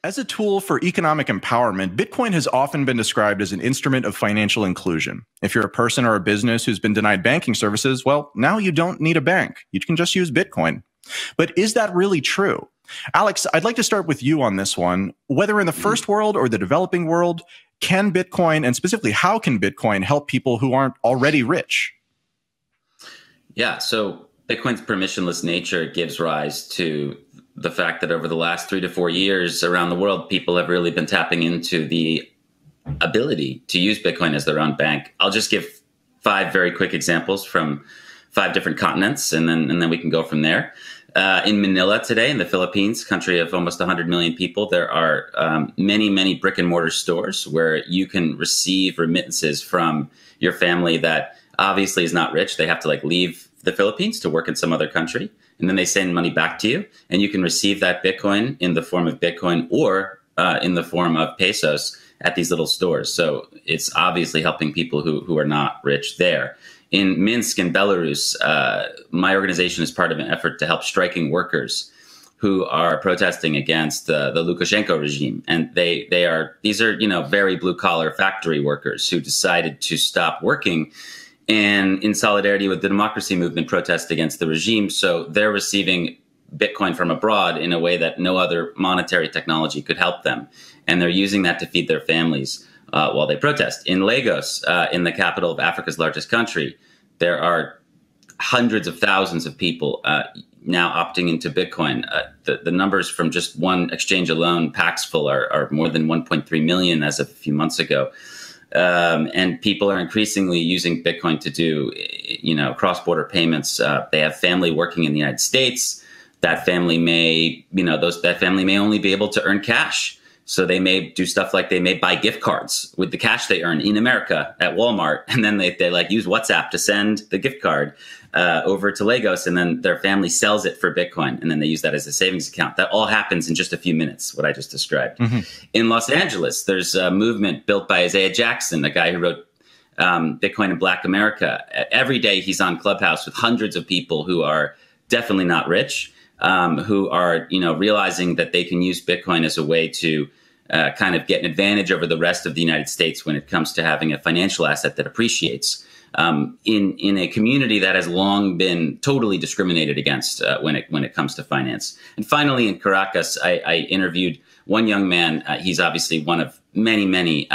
As a tool for economic empowerment, Bitcoin has often been described as an instrument of financial inclusion. If you're a person or a business who's been denied banking services, well, now you don't need a bank. You can just use Bitcoin. But is that really true? Alex, I'd like to start with you on this one. Whether in the first world or the developing world, can Bitcoin, and specifically how can Bitcoin help people who aren't already rich? Yeah, so Bitcoin's permissionless nature gives rise to the fact that over the last 3 to 4 years around the world, people have really been tapping into the ability to use Bitcoin as their own bank. I'll just give 5 very quick examples from 5 different continents, and then we can go from there. In Manila today, in the Philippines, country of almost 100 million people, there are many brick and mortar stores where you can receive remittances from your family that obviously is not rich. They have to leave the Philippines to work in some other country. And then they send money back to you, and you can receive that Bitcoin in the form of Bitcoin or in the form of pesos at these little stores. So it's obviously helping people who are not rich there. In Minsk in Belarus, my organization is part of an effort to help striking workers who are protesting against the Lukashenko regime. And these are very blue collar factory workers who decided to stop working and in solidarity with the democracy movement protest against the regime. So they're receiving Bitcoin from abroad in a way that no other monetary technology could help them. And they're using that to feed their families while they protest. In Lagos, in the capital of Africa's largest country, there are hundreds of thousands of people now opting into Bitcoin. The numbers from just one exchange alone, Paxful, are more than 1.3 million as of a few months ago. And people are increasingly using Bitcoin to do, cross-border payments. They have family working in the United States. That family may, that family may only be able to earn cash. So they may do stuff like they may buy gift cards with the cash they earn in America at Walmart, and then they use WhatsApp to send the gift card over to Lagos, and then their family sells it for Bitcoin, and then they use that as a savings account. That all happens in just a few minutes, what I just described. Mm-hmm. In Los Angeles, there's a movement built by Isaiah Jackson, a guy who wrote Bitcoin in Black America. Every day he's on Clubhouse with hundreds of people who are definitely not rich, who are realizing that they can use Bitcoin as a way to kind of get an advantage over the rest of the United States when it comes to having a financial asset that appreciates in a community that has long been totally discriminated against when it comes to finance. And finally, in Caracas, I interviewed one young man. He's obviously one of many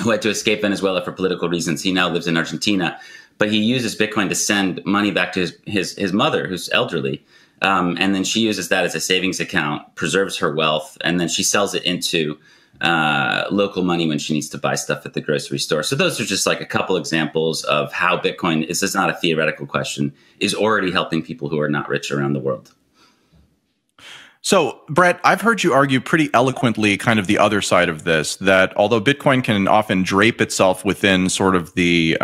who had to escape Venezuela for political reasons. He now lives in Argentina, but he uses Bitcoin to send money back to his mother, who's elderly. And then she uses that as a savings account, preserves her wealth, and then she sells it into local money when she needs to buy stuff at the grocery store. So those are just a couple examples of how Bitcoin, this is not a theoretical question, is already helping people who are not rich around the world. So, Brett, I've heard you argue pretty eloquently kind of the other side of this, that although Bitcoin can often drape itself within sort of the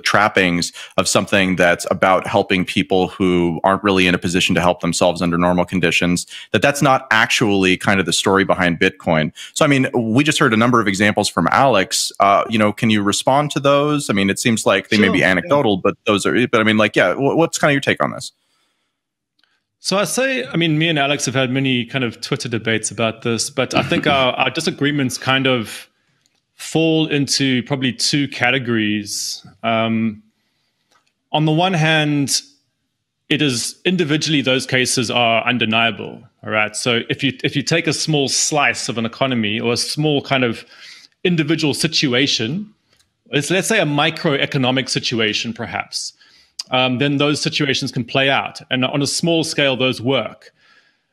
trappings of something that's about helping people who aren't really in a position to help themselves under normal conditions, that's not actually kind of the story behind Bitcoin. So, I mean, we just heard a number of examples from Alex. Can you respond to those? I mean, it seems like they may be anecdotal, but what's kind of your take on this? So me and Alex have had many kind of Twitter debates about this, but I think our disagreements kind of fall into probably 2 categories. On the one hand, it is individually those cases are undeniable. All right. So if you take a small slice of an economy or a small kind of individual situation, let's say a microeconomic situation, perhaps, then those situations can play out. And on a small scale, those work.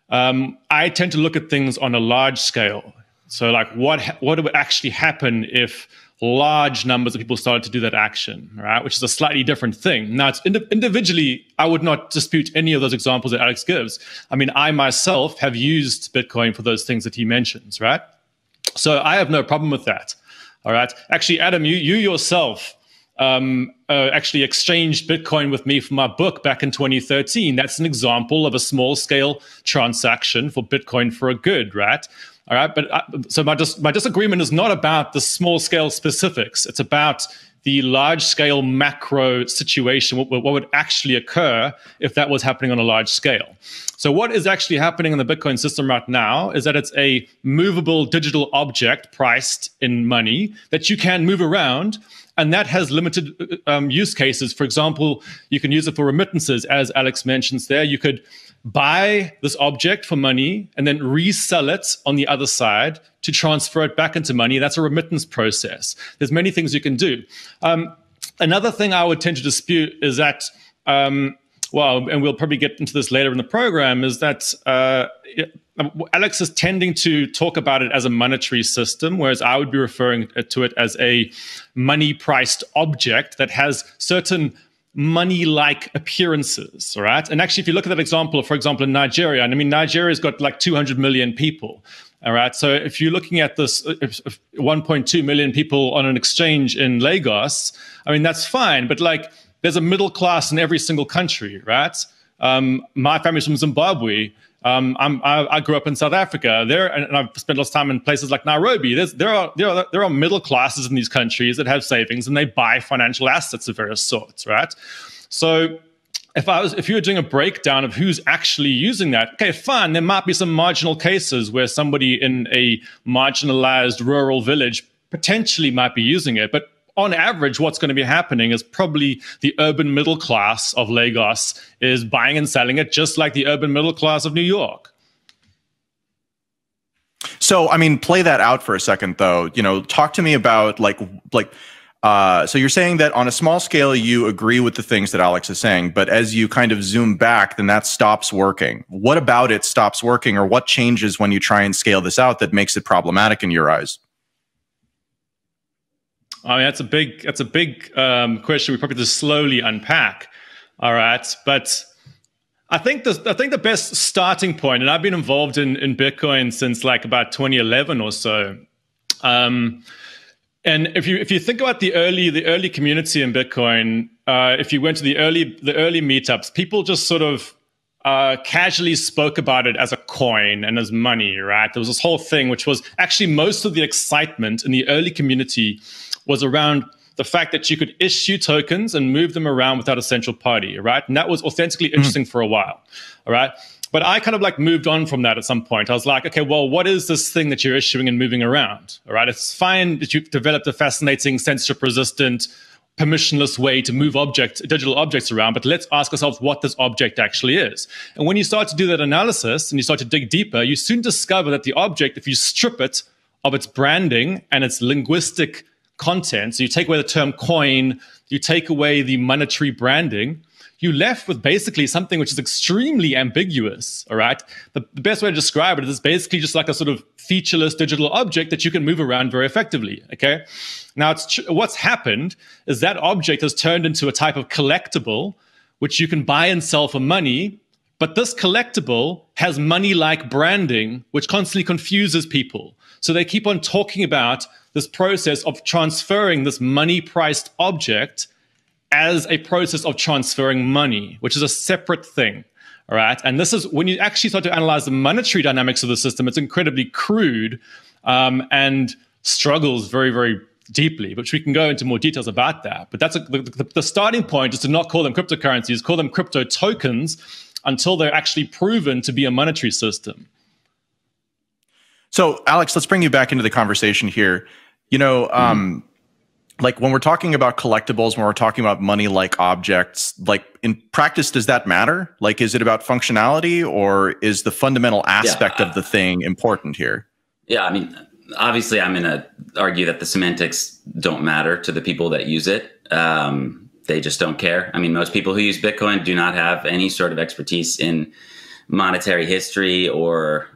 I tend to look at things on a large scale. So what would actually happen if large numbers of people started to do that action, right? Which is a slightly different thing. Now, it's individually, I would not dispute any of those examples that Alex gives. I mean, I myself have used Bitcoin for those things that he mentions, right? So I have no problem with that, all right? Actually, Adam, you yourself actually exchanged Bitcoin with me for my book back in 2013. That's an example of a small-scale transaction for Bitcoin for a good, right? All right, but so my disagreement is not about the small-scale specifics. It's about the large-scale macro situation, what would actually occur if that was happening on a large scale. So what is actually happening in the Bitcoin system right now is that it's a movable digital object priced in money that you can move around, and that has limited use cases. For example, you can use it for remittances, as Alex mentions there. You could buy this object for money and then resell it on the other side to transfer it back into money. That's a remittance process. There's many things you can do. Another thing I would tend to dispute is that, and we'll probably get into this later in the program, is that Alex is tending to talk about it as a monetary system, whereas I would be referring to it as a money-priced object that has certain money-like appearances, all right? And actually, if you look at that example, for example, in Nigeria, and I mean, Nigeria's got like 200 million people, all right? So if you're looking at this 1.2 million people on an exchange in Lagos, I mean, that's fine, but like, there's a middle class in every single country, right? My family's from Zimbabwe. I grew up in South Africa. And I've spent lots of time in places like Nairobi. There are middle classes in these countries that have savings and they buy financial assets of various sorts, right? So if you were doing a breakdown of who's actually using that, okay, fine. There might be some marginal cases where somebody in a marginalized rural village potentially might be using it, but on average, what's going to be happening is probably the urban middle class of Lagos is buying and selling it just like the urban middle class of New York. So, I mean, play that out for a second, though. You know, talk to me about so you're saying that on a small scale, you agree with the things that Alex is saying, but as you kind of zoom back, then that stops working. What about it stops working, or what changes when you try and scale this out that makes it problematic in your eyes? I mean, that's a big question we probably have to slowly unpack. All right, but I think the best starting point, and I've been involved in Bitcoin since like about 2011 or so. And if you think about the early community in Bitcoin, if you went to the early meetups, people just sort of casually spoke about it as a coin and as money, right? There was this whole thing, which was actually most of the excitement in the early community was around the fact that you could issue tokens and move them around without a central party, right? And that was authentically interesting for a while, all right? But I kind of like moved on from that at some point. I was like, okay, well, what is this thing that you're issuing and moving around, all right? It's fine that you've developed a fascinating censorship-resistant, permissionless way to move digital objects around, but let's ask ourselves what this object actually is. And when you start to do that analysis and you start to dig deeper, you soon discover that the object, if you strip it of its branding and its linguistic content, so you take away the term coin, you take away the monetary branding, you're left with basically something which is extremely ambiguous, all right? The best way to describe it is it's basically just like a sort of featureless digital object that you can move around very effectively, okay? Now, what's happened is that object has turned into a type of collectible which you can buy and sell for money, but this collectible has money-like branding, which constantly confuses people. So they keep on talking about this process of transferring this money-priced object as a process of transferring money, which is a separate thing, all right? And this is, when you actually start to analyze the monetary dynamics of the system, it's incredibly crude and struggles very, very deeply, which we can go into more details about that. But that's the starting point is to not call them cryptocurrencies, call them crypto tokens until they're actually proven to be a monetary system. So, Alex, let's bring you back into the conversation here. You know, like when we're talking about collectibles, when we're talking about money-like objects, like in practice, does that matter? Like, is it about functionality, or is the fundamental aspect of the thing important here? Yeah, I mean, obviously, I'm going to argue that the semantics don't matter to the people that use it. They just don't care. I mean, most people who use Bitcoin do not have any sort of expertise in monetary history or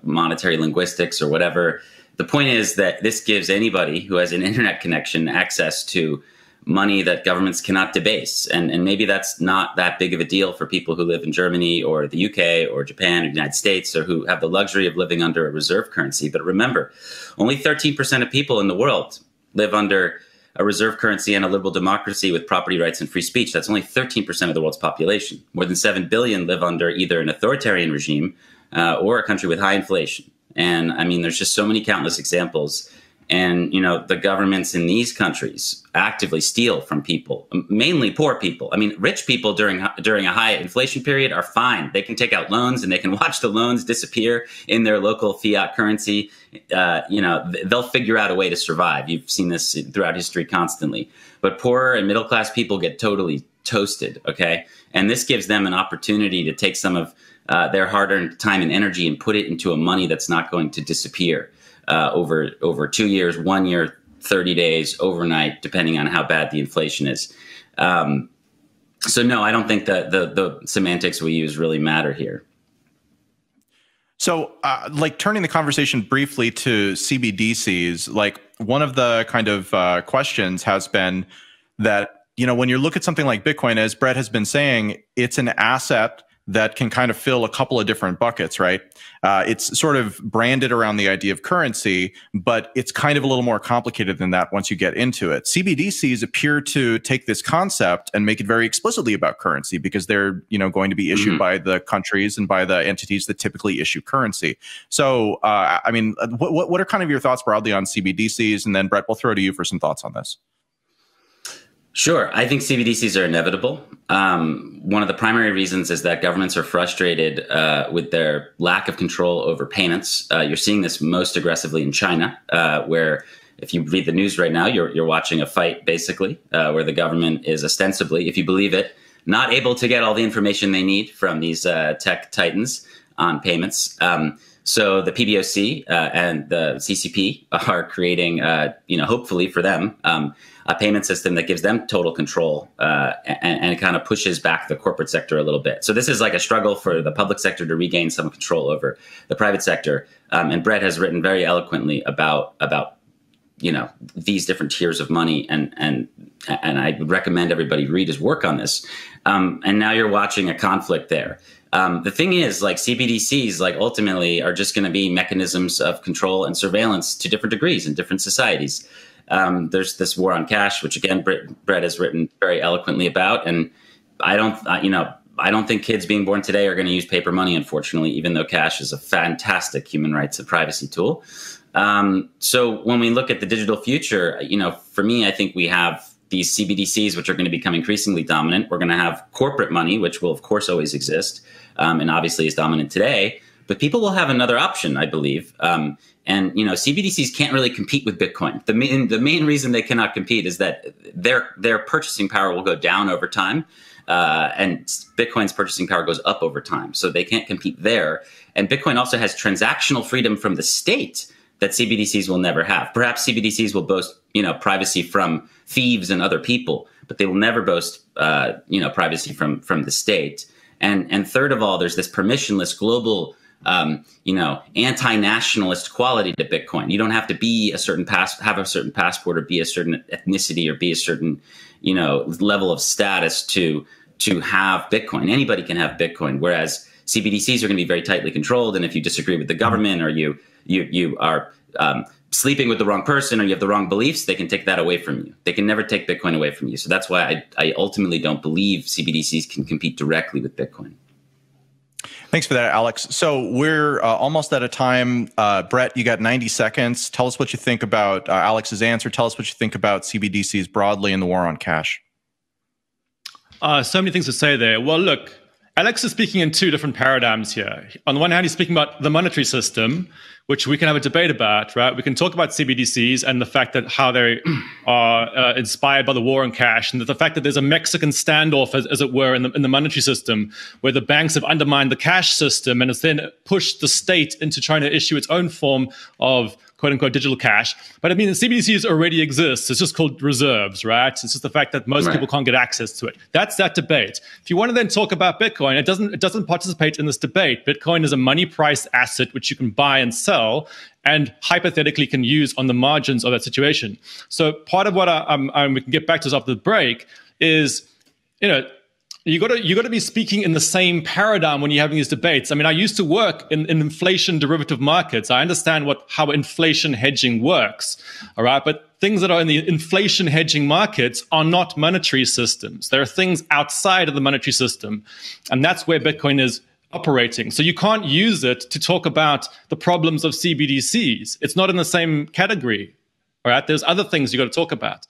monetary linguistics or whatever. The point is that this gives anybody who has an internet connection access to money that governments cannot debase. And maybe that's not that big of a deal for people who live in Germany or the UK or Japan or the United States, or who have the luxury of living under a reserve currency. But remember, only 13% of people in the world live under a reserve currency and a liberal democracy with property rights and free speech. That's only 13% of the world's population. More than 7 billion live under either an authoritarian regime or a country with high inflation. And I mean, there's just so many countless examples. And, the governments in these countries actively steal from people, mainly poor people. I mean, rich people during a high inflation period are fine. They can take out loans and they can watch the loans disappear in their local fiat currency. They'll figure out a way to survive. You've seen this throughout history constantly. But poorer and middle class people get totally toasted, okay? And this gives them an opportunity to take some of their hard-earned time and energy and put it into a money that's not going to disappear over 2 years, 1 year, 30 days, overnight, depending on how bad the inflation is. So no, I don't think that the semantics we use really matter here. So, turning the conversation briefly to CBDCs, one of the kind of questions has been that, when you look at something like Bitcoin, as Brett has been saying, it's an asset that can kind of fill a couple of different buckets, right? It's sort of branded around the idea of currency, but it's kind of a little more complicated than that once you get into it. CBDCs appear to take this concept and make it very explicitly about currency because they're, going to be issued by the countries and by the entities that typically issue currency. So, what are kind of your thoughts broadly on CBDCs? And then Brett, we'll throw to you for some thoughts on this. Sure. I think CBDCs are inevitable. One of the primary reasons is that governments are frustrated with their lack of control over payments. You're seeing this most aggressively in China, where if you read the news right now, you're watching a fight, basically, where the government is ostensibly, if you believe it, not able to get all the information they need from these tech titans on payments. So the PBOC and the CCP are creating, hopefully for them, a payment system that gives them total control and kind of pushes back the corporate sector a little bit. So this is like a struggle for the public sector to regain some control over the private sector. And Brett has written very eloquently about these different tiers of money, and I would recommend everybody read his work on this. And now you're watching a conflict there. The thing is, CBDCs, ultimately are just going to be mechanisms of control and surveillance to different degrees in different societies. There's this war on cash, which again, Brett has written very eloquently about. And I don't think kids being born today are going to use paper money, unfortunately, even though cash is a fantastic human rights and privacy tool. So when we look at the digital future, for me, I think we have these CBDCs, which are going to become increasingly dominant. We're going to have corporate money, which will, of course, always exist, and obviously is dominant today. But people will have another option, I believe. And CBDCs can't really compete with Bitcoin. The main reason they cannot compete is that their purchasing power will go down over time, and Bitcoin's purchasing power goes up over time. So they can't compete there. And Bitcoin also has transactional freedom from the state that CBDCs will never have. Perhaps CBDCs will boast, privacy from thieves and other people, but they will never boast, privacy from the state. And third of all, there's this permissionless global, anti-nationalist quality to Bitcoin. You don't have to be have a certain passport or be a certain ethnicity or be a certain, level of status to have Bitcoin. Anybody can have Bitcoin, whereas CBDCs are going to be very tightly controlled. And if you disagree with the government or you are sleeping with the wrong person or you have the wrong beliefs, they can take that away from you. They can never take Bitcoin away from you. So that's why I ultimately don't believe CBDCs can compete directly with Bitcoin. Thanks for that, Alex. So we're almost out of time. Brett, you got 90 seconds. Tell us what you think about Alex's answer. Tell us what you think about CBDCs broadly and the war on cash. So many things to say there. Well, look, Alex is speaking in two different paradigms here. On the one hand, he's speaking about the monetary system, which we can have a debate about, right? We can talk about CBDCs and the fact that how they are inspired by the war on cash, and that the fact that there's a Mexican standoff, as it were, in the monetary system, where the banks have undermined the cash system and has then pushed the state into trying to issue its own form of quote-unquote digital cash. But I mean, the CBDCs already exist. It's just called reserves, right? It's just the fact that most people can't get access to it. That's that debate. If you want to then talk about Bitcoin, it doesn't participate in this debate. Bitcoin is a money-priced asset which you can buy and sell, and hypothetically can use on the margins of that situation. So part of what we can get back to this after the break is, you got to be speaking in the same paradigm when you're having these debates. I mean, I used to work in inflation derivative markets. I understand how inflation hedging works, all right? But things that are in the inflation hedging markets are not monetary systems. There are things outside of the monetary system, and that's where Bitcoin is operating. So you can't use it to talk about the problems of CBDCs. It's not in the same category. All right. There's other things you got to talk about.